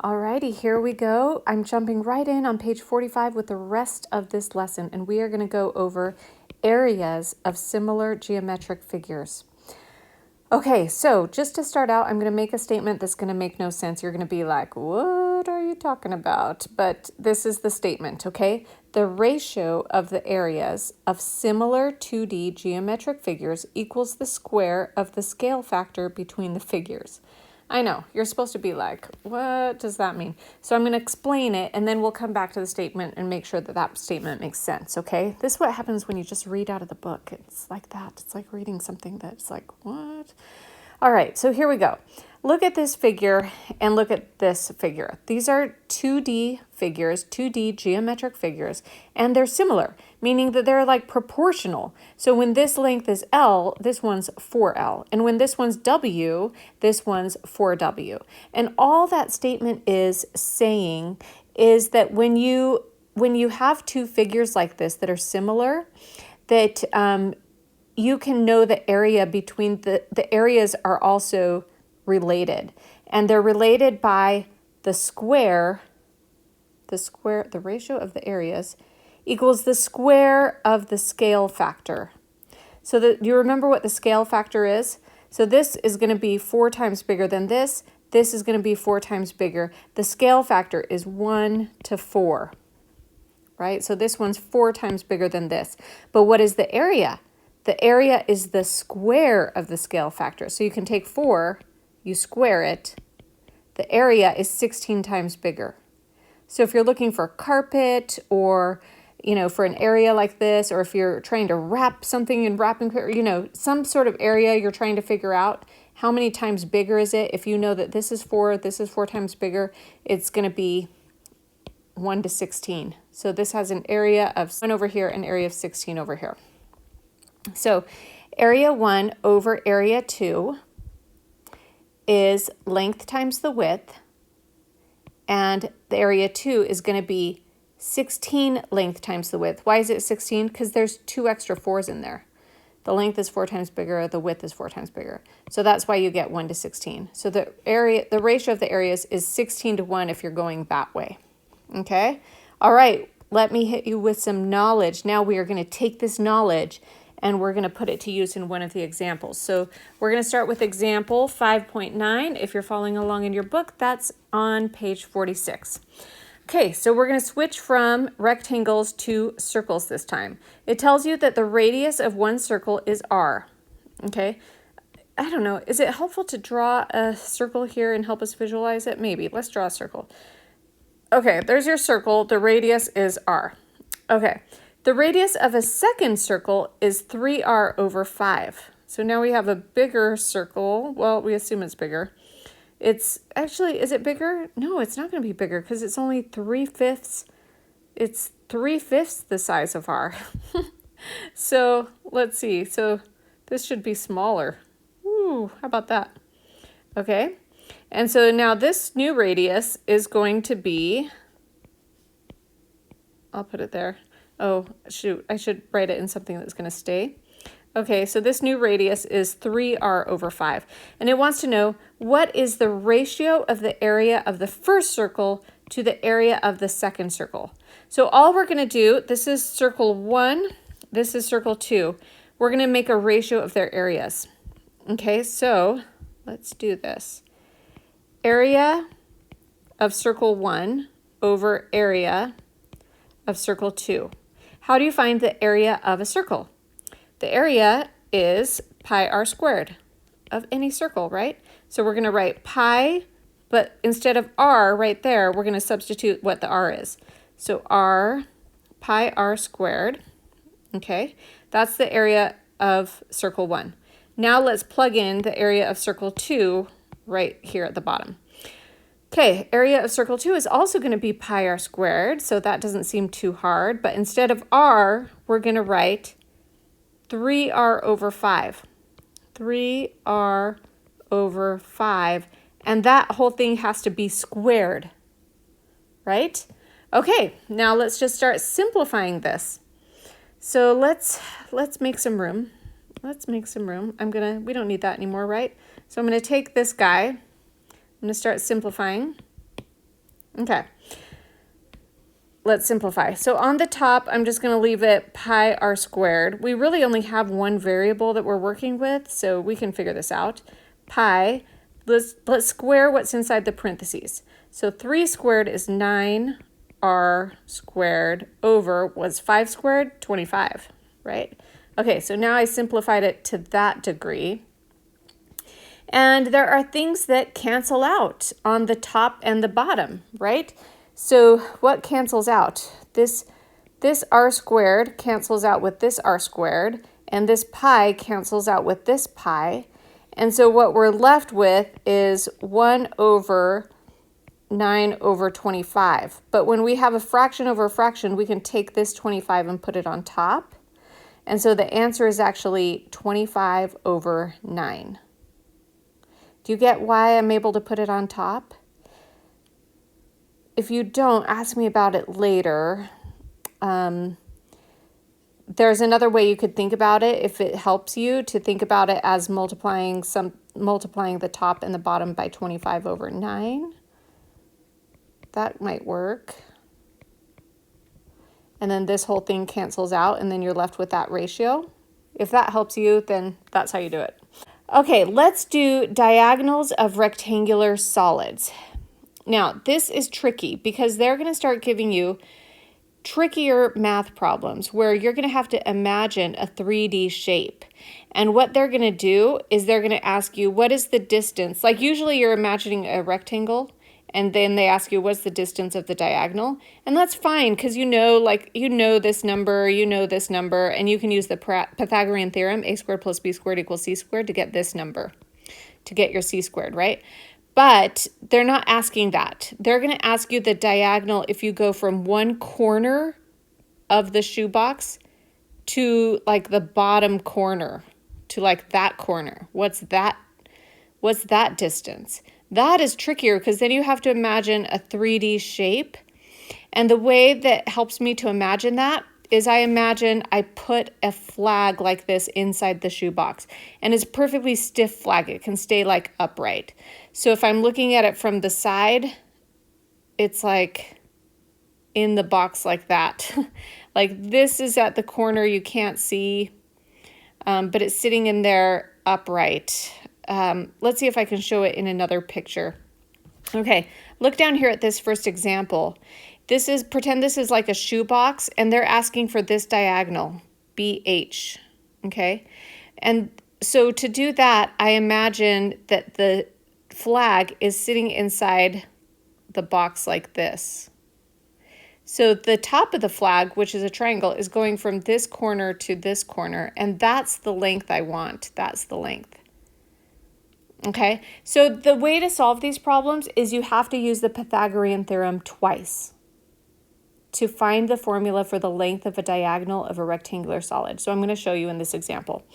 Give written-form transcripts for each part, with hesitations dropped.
Alrighty, here we go. I'm jumping right in on page 45 with the rest of this lesson, and we are going to go over areas of similar geometric figures. Okay, so just to start out, I'm going to make a statement that's going to make no sense. You're going to be like, what are you talking about? But this is the statement, okay? The ratio of the areas of similar 2D geometric figures equals the square of the scale factor between the figures. I know, you're supposed to be like, what does that mean? So I'm going to explain it, and then we'll come back to the statement and make sure that that statement makes sense, okay? This is what happens when you just read out of the book. It's like that. It's like reading something that's like, what? All right, so here we go. Look at this figure and look at this figure. These are 2D figures, 2D geometric figures, and they're similar, meaning that they're like proportional. So when this length is L, this one's 4L. And when this one's W, this one's 4W. And all that statement is saying is that when you have two figures like this that are similar, that you can know the area between the areas are also related, and they're related by the ratio of the areas equals the square of the scale factor. So that you remember what the scale factor is? So this is going to be 4 times bigger than this. This is going to be 4 times bigger. The scale factor is 1 to 4, right? So this one's 4 times bigger than this. But what is the area? The area is the square of the scale factor. So you can take 4, you square it. The area is 16 times bigger. So if you're looking for carpet or, for an area like this, or if you're trying to wrap something in wrapping paper, some sort of area you're trying to figure out, how many times bigger is it? If you know that this is 4 times bigger, it's going to be 1 to 16. So this has an area of 1 over here, an area of 16 over here. So area 1 over area 2 is length times the width, and the area 2 is going to be 16 length times the width. Why is it 16? Because there's 2 extra 4s in there. The length is 4 times bigger, the width is 4 times bigger. So that's why you get 1 to 16. So the ratio of the areas is 16 to 1 if you're going that way. Okay? All right, let me hit you with some knowledge. Now we are going to take this knowledge and we're going to put it to use in one of the examples. So we're going to start with example 5.9. If you're following along in your book, that's on page 46. Okay, so we're going to switch from rectangles to circles this time. It tells you that the radius of one circle is r. Okay, I don't know. Is it helpful to draw a circle here and help us visualize it? Maybe. Let's draw a circle. Okay, there's your circle. The radius is r. Okay. The radius of a second circle is 3r over 5. So now we have a bigger circle. Well, we assume it's bigger. It's actually, is it bigger? No, it's not going to be bigger because it's only 3/5. It's 3/5 the size of r. So let's see. So this should be smaller. Ooh, how about that? Okay. And so now this new radius is going to be, I'll put it there. Oh, shoot, I should write it in something that's going to stay. Okay, so this new radius is 3r over 5. And it wants to know what is the ratio of the area of the first circle to the area of the second circle. So all we're going to do, this is circle 1, this is circle 2. We're going to make a ratio of their areas. Okay, so let's do this. Area of circle 1 over area of circle 2. How do you find the area of a circle? The area is pi r squared of any circle, right? So we're going to write pi, but instead of r right there, we're going to substitute what the r is. So pi r squared, okay? That's the area of circle 1. Now let's plug in the area of circle 2 right here at the bottom. Okay, area of circle 2 is also going to be pi r squared, so that doesn't seem too hard. But instead of r, we're going to write 3r over 5. 3r over 5. And that whole thing has to be squared, right? Okay, now let's just start simplifying this. So let's make some room. Let's make some room. We don't need that anymore, right? So I'm going to take this guy. I'm going to start simplifying. Okay. Let's simplify. So on the top, I'm just going to leave it pi r squared. We really only have one variable that we're working with, so we can figure this out. Pi, let's square what's inside the parentheses. So 3 squared is 9r squared over, was 5 squared? 25, right? Okay, so now I simplified it to that degree. And there are things that cancel out on the top and the bottom, right? So what cancels out? This r squared cancels out with this r squared, and this pi cancels out with this pi. And so what we're left with is 1 over 9 over 25. But when we have a fraction over a fraction, we can take this 25 and put it on top. And so the answer is actually 25 over 9. Do you get why I'm able to put it on top? If you don't, ask me about it later. There's another way you could think about it if it helps you to think about it as multiplying the top and the bottom by 25 over 9. That might work. And then this whole thing cancels out, and then you're left with that ratio. If that helps you, then that's how you do it. Okay, let's do diagonals of rectangular solids. Now, this is tricky because they're going to start giving you trickier math problems where you're going to have to imagine a 3D shape. And what they're going to do is they're going to ask you, what is the distance? Like usually you're imagining a rectangle, and then they ask you, what's the distance of the diagonal? And that's fine because you know this number, and you can use the Pythagorean theorem, a squared plus b squared equals c squared, to get this number, to get your c squared, right? But they're not asking that. They're going to ask you the diagonal if you go from one corner of the shoebox to like the bottom corner, to like that corner. What's that distance? That is trickier because then you have to imagine a 3D shape. And the way that helps me to imagine that is I put a flag like this inside the shoebox, and it's a perfectly stiff flag. It can stay like upright. So if I'm looking at it from the side, it's like in the box like that. Like this is at the corner, you can't see, but it's sitting in there upright. Let's see if I can show it in another picture. Okay, look down here at this first example. Pretend this is like a shoebox, and they're asking for this diagonal, BH, okay? And so to do that, I imagine that the flag is sitting inside the box like this. So the top of the flag, which is a triangle, is going from this corner to this corner, and that's the length I want. That's the length. Okay, so the way to solve these problems is you have to use the Pythagorean theorem twice to find the formula for the length of a diagonal of a rectangular solid. So I'm going to show you in this example.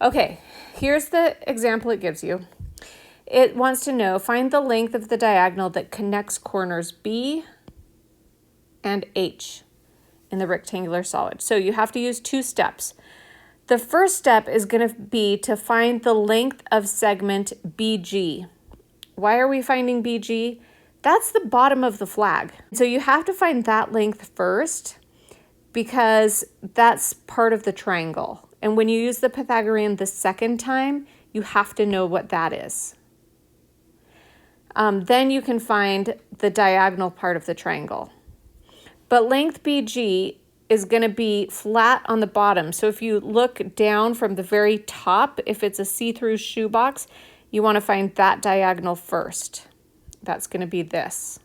Okay, here's the example it gives you. It wants to know, find the length of the diagonal that connects corners B and H in the rectangular solid. So you have to use 2 steps. The first step is going to be to find the length of segment BG. Why are we finding BG? That's the bottom of the flag. So you have to find that length first because that's part of the triangle. And when you use the Pythagorean the second time, you have to know what that is. Then you can find the diagonal part of the triangle. But length BG is going to be flat on the bottom. So if you look down from the very top, if it's a see-through shoebox, you want to find that diagonal first. That's going to be this.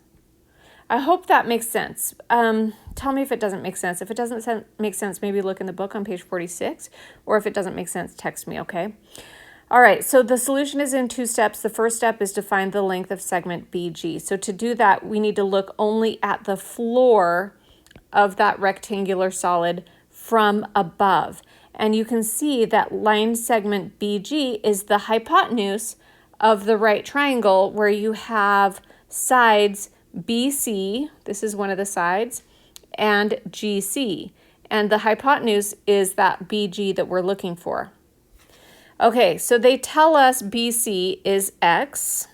I hope that makes sense. Tell me if it doesn't make sense. If it doesn't make sense, maybe look in the book on page 46, or if it doesn't make sense, text me, okay? All right, so the solution is in 2 steps. The first step is to find the length of segment BG. So to do that, we need to look only at the floor of that rectangular solid from above. And you can see that line segment BG is the hypotenuse of the right triangle where you have sides BC, this is one of the sides, and GC. And the hypotenuse is that BG that we're looking for. Okay, so they tell us BC is X,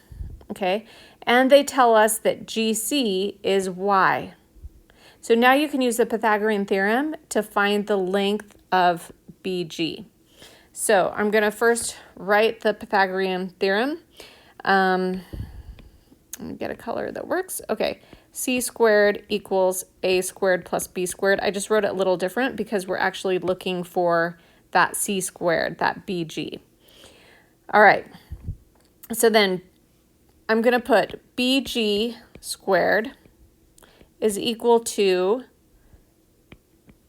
okay? and they tell us that GC is y. So now you can use the Pythagorean theorem to find the length of BG. So I'm going to first write the Pythagorean theorem. Let me get a color that works. Okay, c squared equals a squared plus b squared. I just wrote it a little different because we're actually looking for that c squared, that BG. All right, so then I'm going to put BG squared is equal to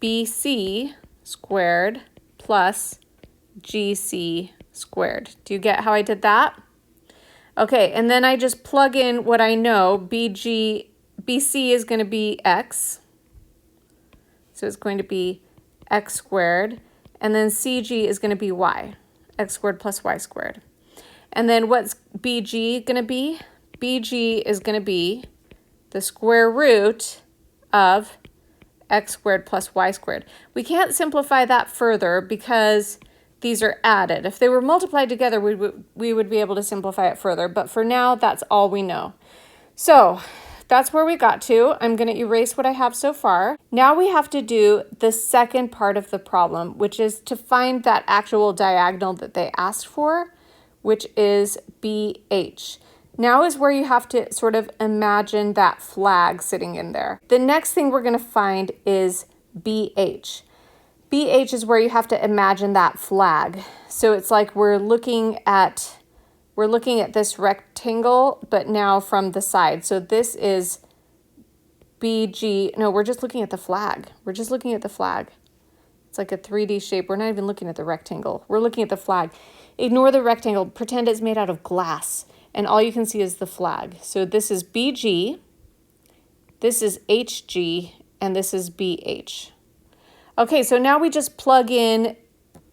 BC squared plus GC squared. Do you get how I did that? Okay, and then I just plug in what I know. BC is going to be x. So it's going to be x squared. And then CG is going to be y, x squared plus y squared. And then what's BG going to be? BG is going to be the square root of x squared plus y squared. We can't simplify that further because these are added. If they were multiplied together, we would be able to simplify it further. But for now, that's all we know. So that's where we got to. I'm going to erase what I have so far. Now we have to do the second part of the problem, which is to find that actual diagonal that they asked for, which is BH. Now is where you have to sort of imagine that flag sitting in there. The next thing we're going to find is BH. BH is where you have to imagine that flag. So it's like we're looking at this rectangle, but now from the side. So this is BG. No, we're just looking at the flag. We're just looking at the flag. It's like a 3D shape. We're not even looking at the rectangle. We're looking at the flag. Ignore the rectangle. Pretend it's made out of glass. And all you can see is the flag. So this is BG, this is HG, and this is BH. Okay, so now we just plug in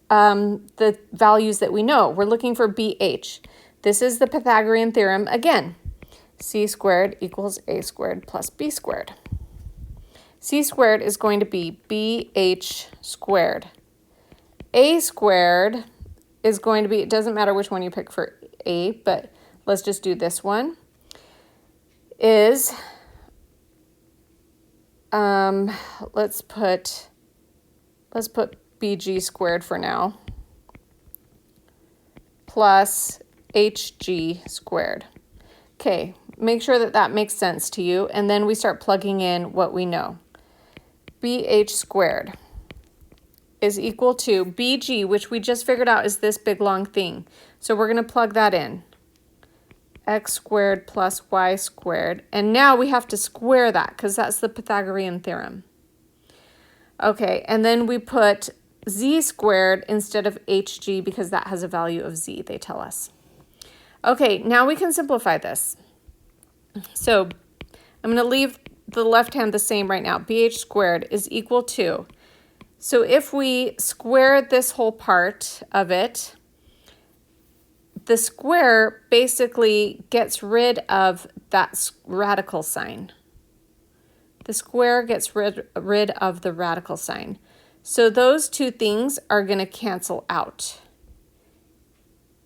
the values that we know. We're looking for BH. This is the Pythagorean theorem again. C squared equals a squared plus b squared. C squared is going to be BH squared. A squared is going to be, it doesn't matter which one you pick for A, but let's just do this one, is, let's put BG squared for now, plus HG squared. Okay, make sure that that makes sense to you, and then we start plugging in what we know. BH squared is equal to BG, which we just figured out is this big long thing. So we're going to plug that in. X squared plus y squared. And now we have to square that because that's the Pythagorean theorem. Okay, and then we put z squared instead of hg because that has a value of z, they tell us. Okay, now we can simplify this. So I'm going to leave the left hand the same right now. BH squared is equal to, so if we square this whole part of it, the square basically gets rid of that radical sign. The square gets rid of the radical sign. So those two things are going to cancel out.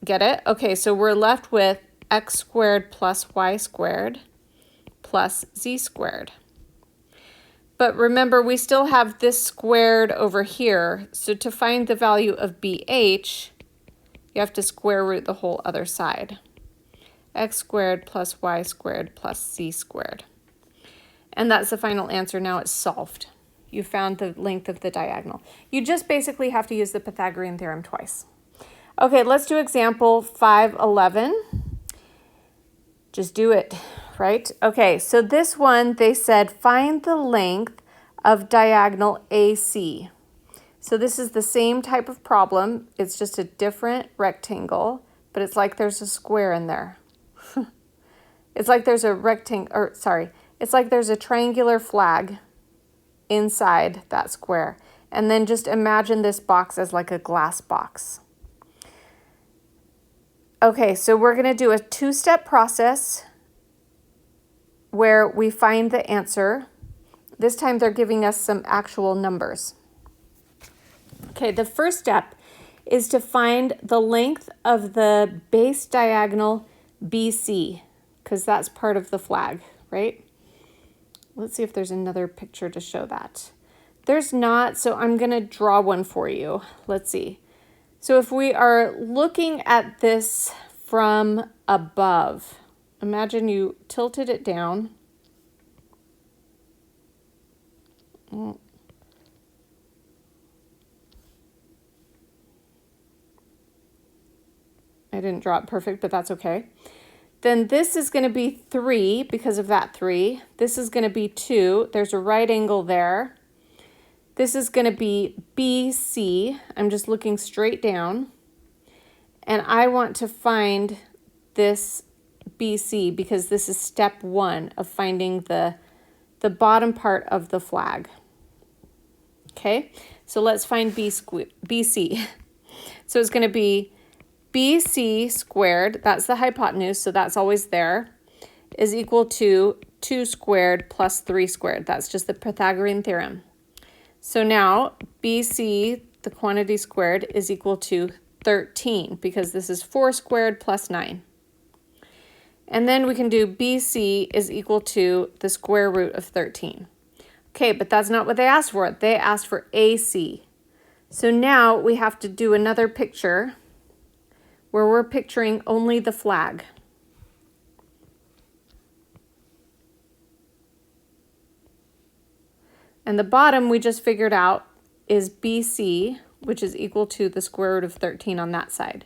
Get it? Okay, so we're left with x squared plus y squared plus z squared. But remember, we still have this squared over here. So to find the value of BH, you have to square root the whole other side. X squared plus y squared plus z squared. And that's the final answer. Now it's solved. You found the length of the diagonal. You just basically have to use the Pythagorean theorem twice. Okay, let's do example 511. Just do it, right? Okay, so this one, they said find the length of diagonal AC. So this is the same type of problem. It's just a different rectangle, but it's like there's a square in there. It's like there's a it's like there's a triangular flag inside that square. And then just imagine this box as like a glass box. Okay, so we're going to do a two-step process where we find the answer. This time they're giving us some actual numbers. Okay, the first step is to find the length of the base diagonal BC, because that's part of the flag, right? Let's see if there's another picture to show that. There's not, so I'm going to draw one for you. Let's see. So if we are looking at this from above, imagine you tilted it down. I didn't draw it perfect, but that's okay. Then this is going to be 3 because of that 3. This is going to be 2. There's a right angle there. This is going to be BC. I'm just looking straight down. And I want to find this BC because this is step 1 of finding the bottom part of the flag. Okay, so let's find BC. So it's going to be BC squared, that's the hypotenuse, so that's always there, is equal to 2 squared plus 3 squared. That's just the Pythagorean theorem. So now BC, the quantity squared, is equal to 13 because this is 4 squared plus 9. And then we can do BC is equal to the square root of 13. Okay, but that's not what they asked for. They asked for AC. So now we have to do another picture where we're picturing only the flag. And the bottom we just figured out is BC, which is equal to the square root of 13 on that side.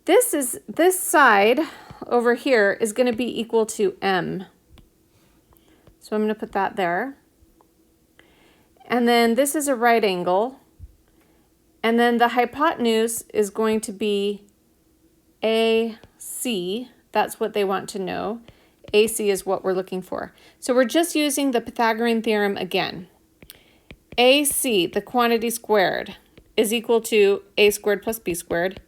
This side over here is going to be equal to M. So I'm going to put that there. And then this is a right angle. And then the hypotenuse is going to be AC. That's what they want to know. AC is what we're looking for. So we're just using the Pythagorean theorem again. AC, the quantity squared, is equal to A squared plus B squared,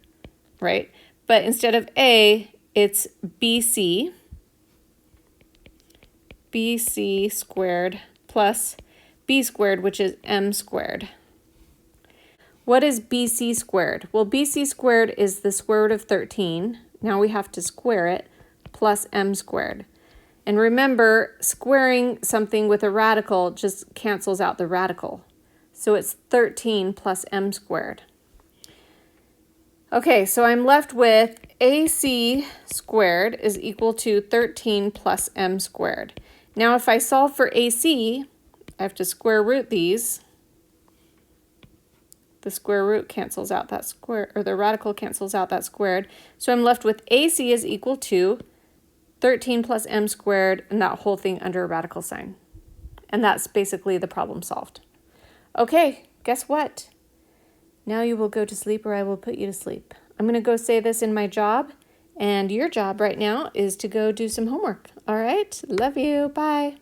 right? But instead of A, it's BC. BC squared plus B squared, which is M squared. What is BC squared? Well, BC squared is the square root of 13. Now we have to square it, plus M squared. And remember, squaring something with a radical just cancels out the radical. So it's 13 plus M squared. Okay, so I'm left with AC squared is equal to 13 plus M squared. Now if I solve for AC, I have to square root these. The square root cancels out that square, or the radical cancels out that squared. So I'm left with AC is equal to 13 plus M squared, and that whole thing under a radical sign. And that's basically the problem solved. Okay, guess what? Now you will go to sleep or I will put you to sleep. I'm going to go say this in my job, and your job right now is to go do some homework. All right? Love you. Bye.